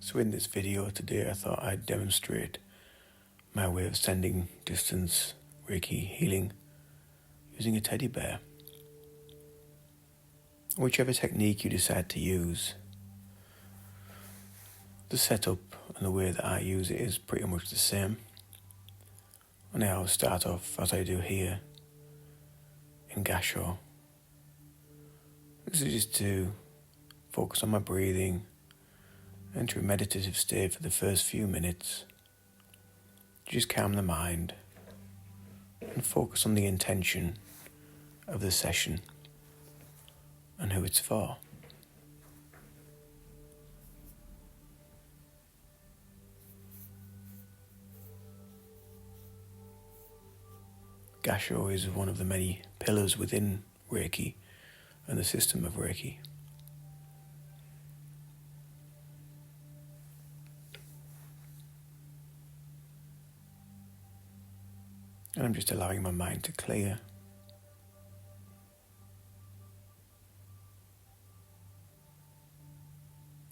So in this video today I thought I'd demonstrate my way of sending distance Reiki healing using a teddy bear. Whichever technique you decide to use, the setup and the way that I use it is pretty much the same. And I always start off as I do here in Gasho. This is just to focus on my breathing, enter a meditative state for the first few minutes, just calm the mind and focus on the intention of the session and who it's for. Gasho is one of the many pillars within Reiki and the system of Reiki. And I'm just allowing my mind to clear.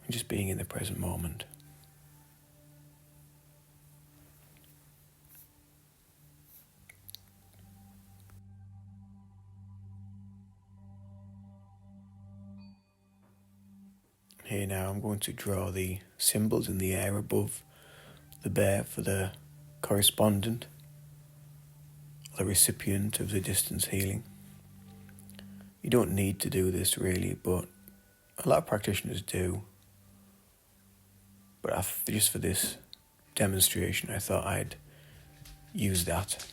And just being in the present moment. Here now I'm going to draw the symbols in the air above the bear for the correspondent, the recipient of the distance healing. You don't need to do this really, but a lot of practitioners do. But just for this demonstration, I thought I'd use that.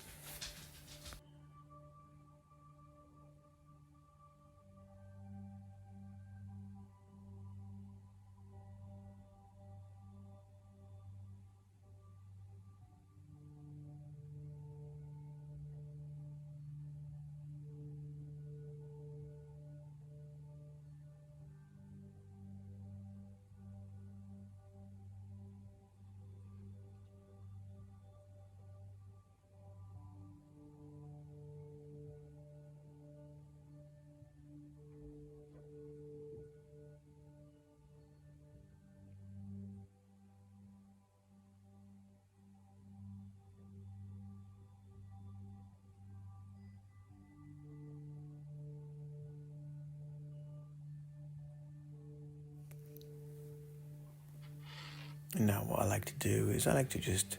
And now what I like to do is I like to just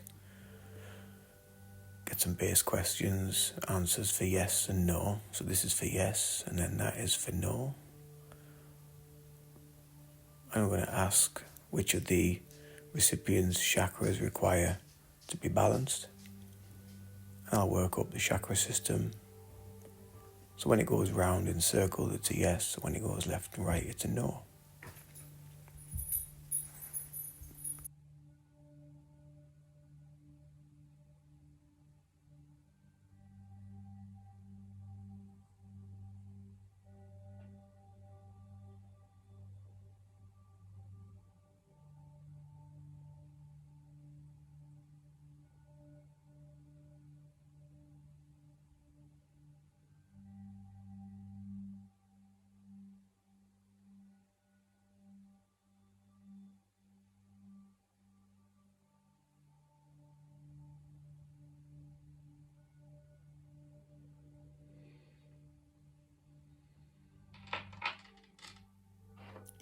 get some base questions, answers for yes and no. So this is for yes, and then that is for no. I'm going to ask which of the recipient's chakras require to be balanced. And I'll work up the chakra system. So when it goes round in circles, it's a yes. When it goes left and right, it's a no.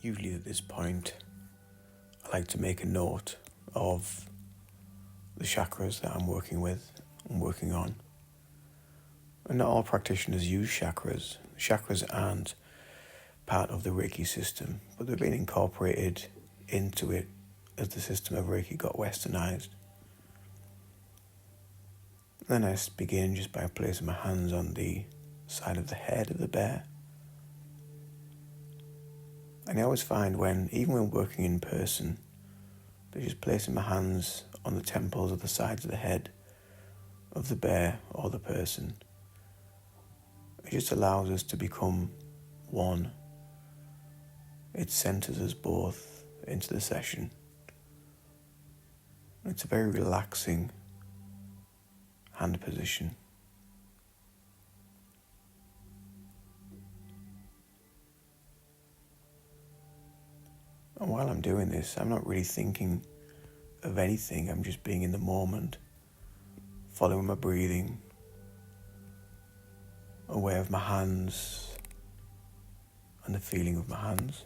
Usually at this point, I like to make a note of the chakras that I'm working with and working on. And not all practitioners use chakras. Chakras aren't part of the Reiki system, but they've been incorporated into it as the system of Reiki got westernized. Then I begin just by placing my hands on the side of the head of the bear. And I always find even when working in person, that just placing my hands on the temples or the sides of the head of the bear or the person, it just allows us to become one. It centers us both into the session. It's a very relaxing hand position. And while I'm doing this, I'm not really thinking of anything. I'm just being in the moment, following my breathing, aware of my hands and the feeling of my hands.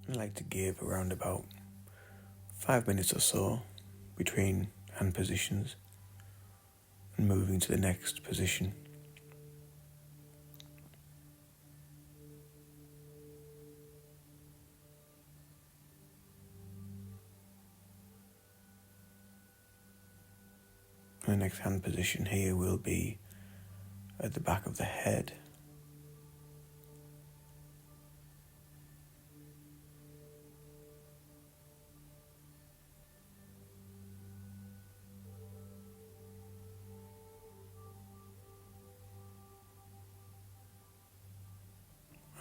I like to give around about 5 minutes or so between hand positions and moving to the next position. The next hand position here will be at the back of the head.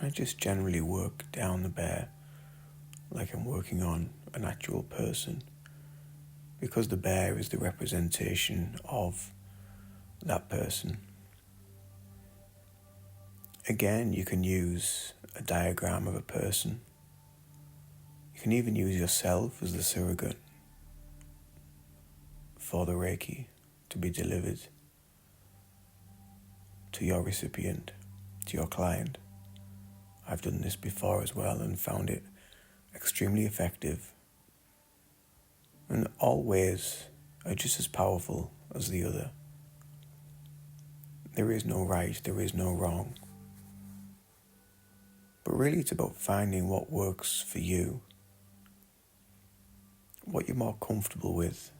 I just generally work down the bear like I'm working on an actual person, because the bear is the representation of that person. Again, you can use a diagram of a person. You can even use yourself as the surrogate for the Reiki to be delivered to your recipient, to your client. I've done this before as well and found it extremely effective. And all ways are just as powerful as the other. There is no right, there is no wrong. But really it's about finding what works for you, what you're more comfortable with.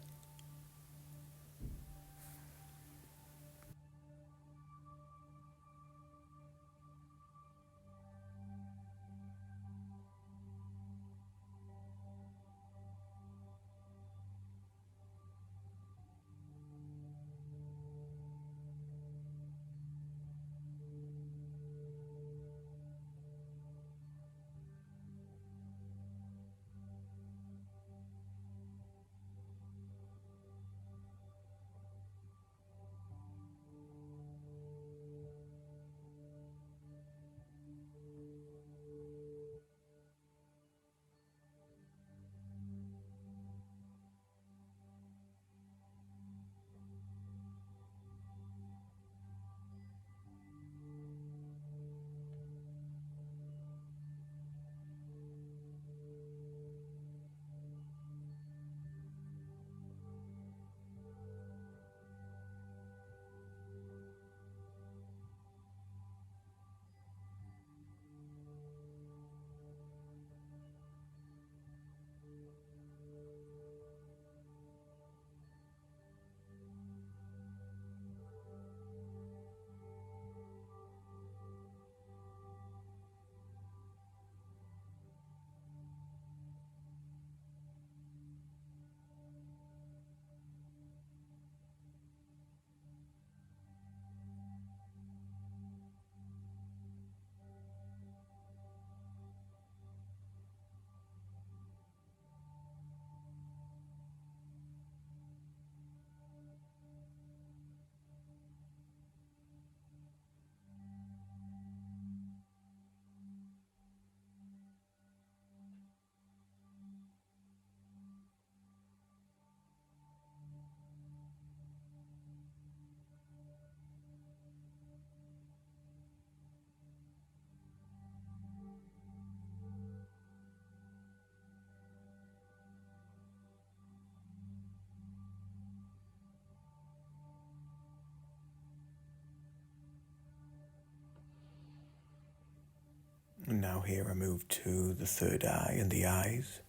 now here I move to the third eye and the eyes.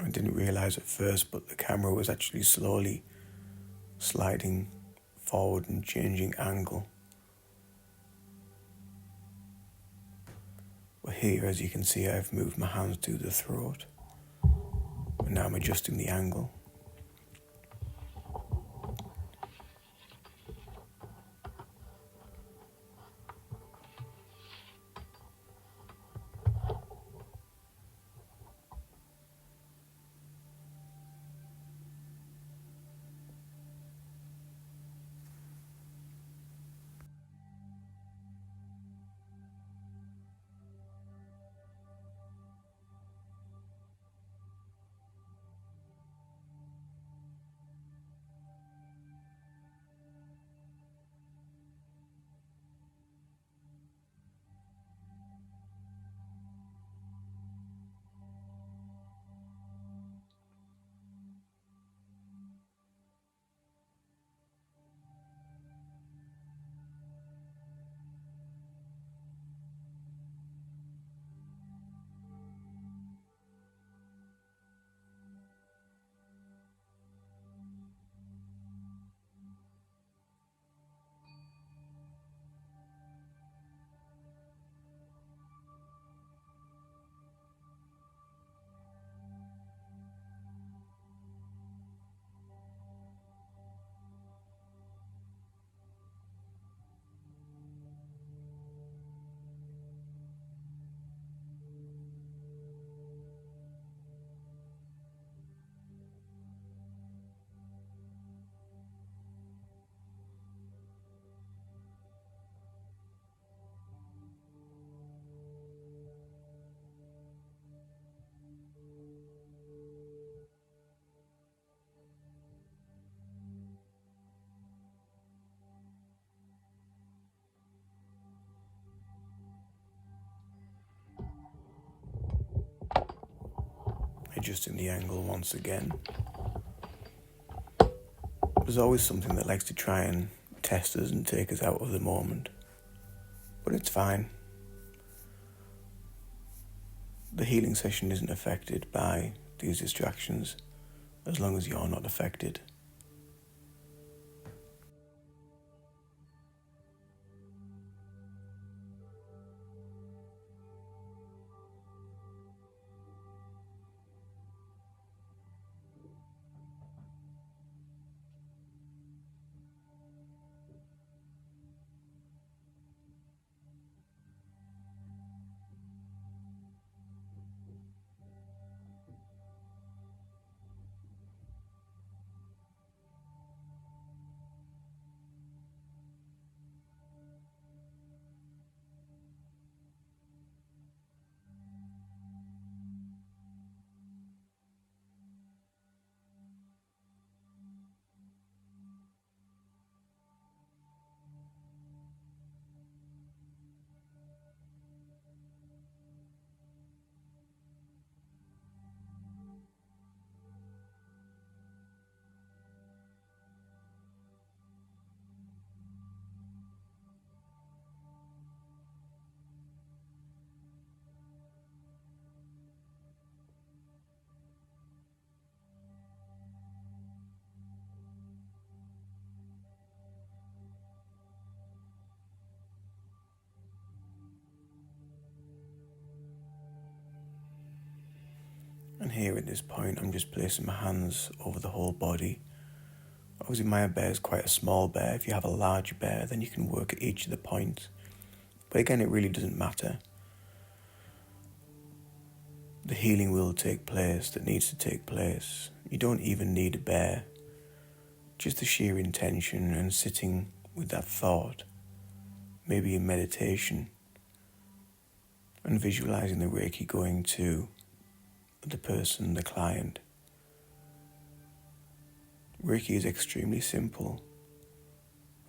I didn't realize at first, but the camera was actually slowly sliding forward and changing angle. But here, as you can see, I've moved my hands to the throat, and now I'm adjusting the angle. adjusting the angle once again. There's always something that likes to try and test us and take us out of the moment. But it's fine. The healing session isn't affected by these distractions as long as you're not affected. And here at this point, I'm just placing my hands over the whole body. Obviously my bear is quite a small bear. If you have a large bear, then you can work at each of the points. But again, it really doesn't matter. The healing will take place that needs to take place. You don't even need a bear. Just the sheer intention and sitting with that thought, maybe in meditation, and visualizing the Reiki going to the person, the client. Reiki is extremely simple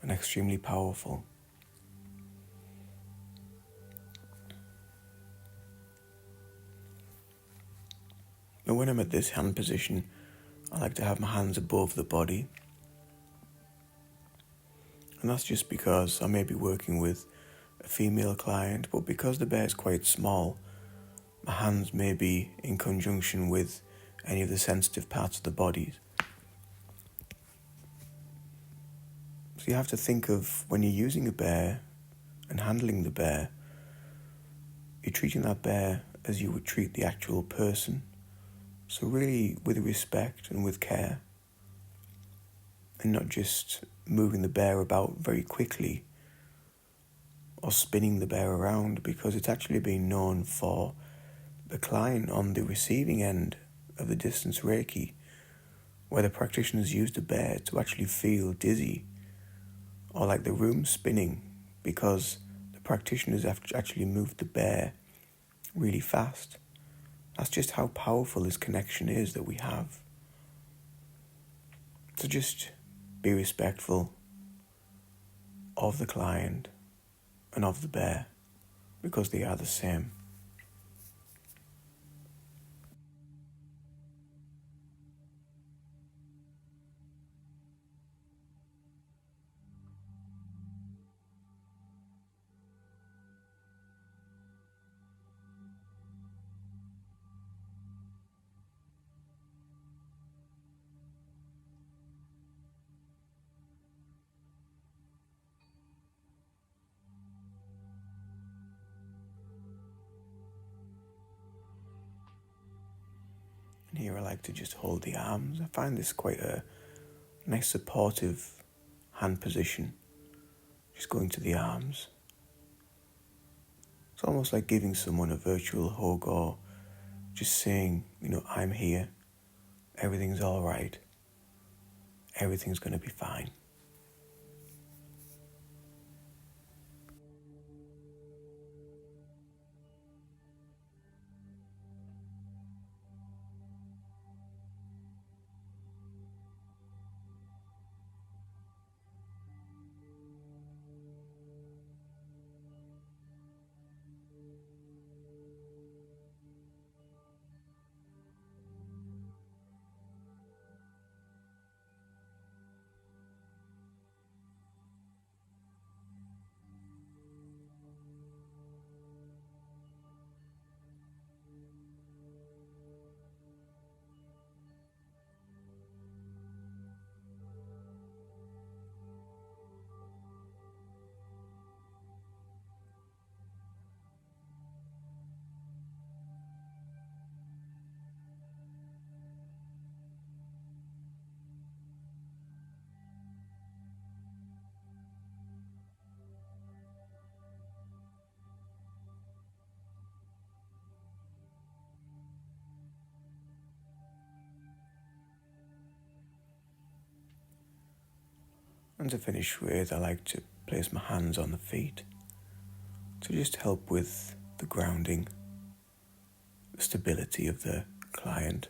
and extremely powerful. Now when I'm at this hand position, I like to have my hands above the body. And that's just because I may be working with a female client, but because the bear is quite small, my hands may be in conjunction with any of the sensitive parts of the body. So you have to think of when you're using a bear and handling the bear, you're treating that bear as you would treat the actual person. So really with respect and with care, and not just moving the bear about very quickly or spinning the bear around, because it's actually been known for the client on the receiving end of the distance Reiki, where the practitioners use the bear to actually feel dizzy or like the room spinning, because the practitioners have actually moved the bear really fast. That's just how powerful this connection is that we have. So just be respectful of the client and of the bear, because they are the same. And here I like to just hold the arms. I find this quite a nice supportive hand position. Just going to the arms. It's almost like giving someone a virtual hug, or just saying, I'm here. Everything's all right. Everything's going to be fine. And to finish with, I like to place my hands on the feet to just help with the grounding, the stability of the client.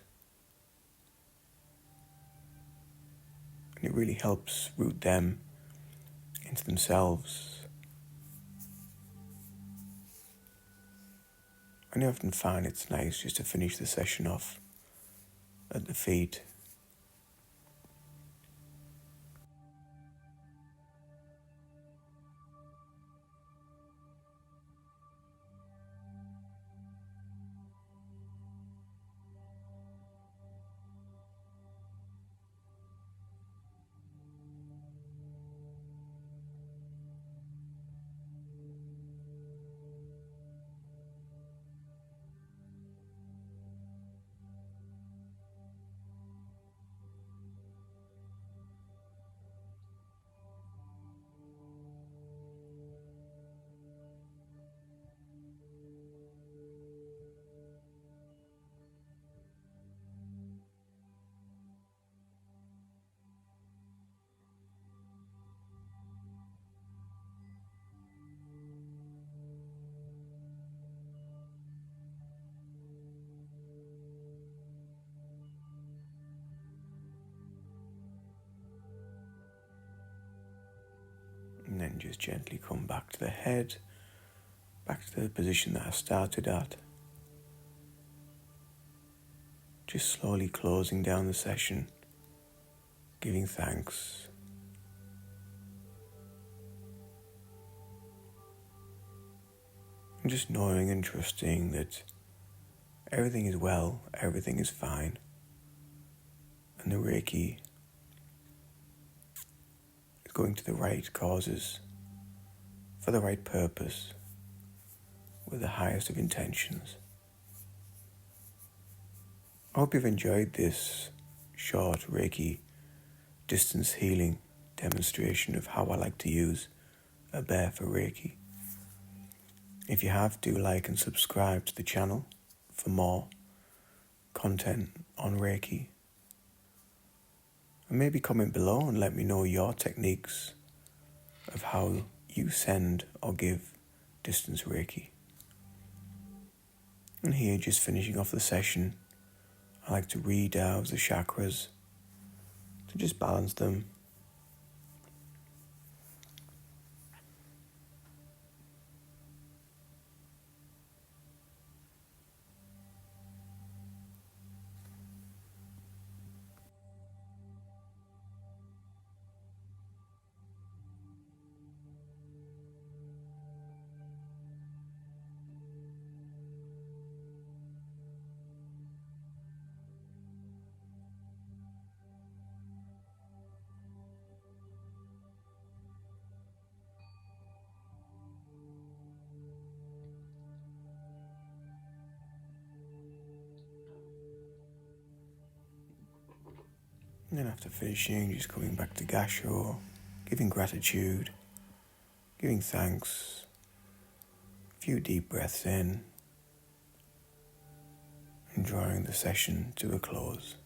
And it really helps root them into themselves. And I often find it's nice just to finish the session off at the feet. And then just gently come back to the head, back to the position that I started at. Just slowly closing down the session, giving thanks. And just knowing and trusting that everything is well, everything is fine. And the Reiki is going to the right causes, for the right purpose, with the highest of intentions. I hope you've enjoyed this short Reiki distance healing demonstration of how I like to use a bear for Reiki. If you have, do like and subscribe to the channel for more content on Reiki. And maybe comment below and let me know your techniques of how you send or give distance Reiki. And here, just finishing off the session, I like to redouse the chakras to just balance them. And then after finishing, just coming back to Gasho, giving gratitude, giving thanks, a few deep breaths in, and drawing the session to a close.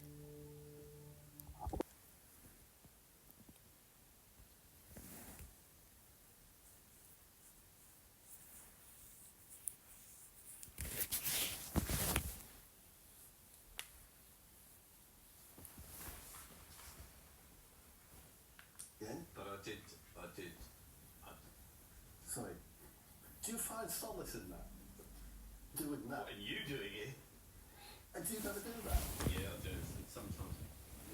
But I did. Sorry. Do you find solace in that? Doing that? What, and you doing it? And do you never do that? Yeah, I do. Sometimes.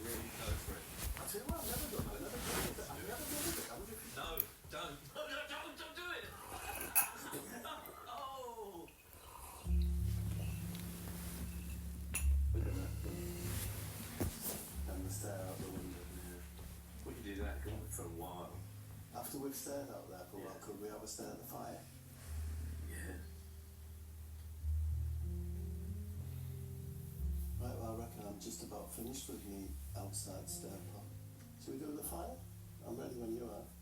Really go for it. I tell you what, I've never done it. I've never done it. I've never done it. I wonder if you... No, don't. No, don't do it. Oh. Look at that. And the stare out the window. Yeah. We can do that, can't we, for a while? After we've stared out there for a while, Yeah. could we have a stare at the fire? Yeah. Right, well, I reckon I'm just about finished with me outside stare pot. Shall we do the fire? I'm ready when you are.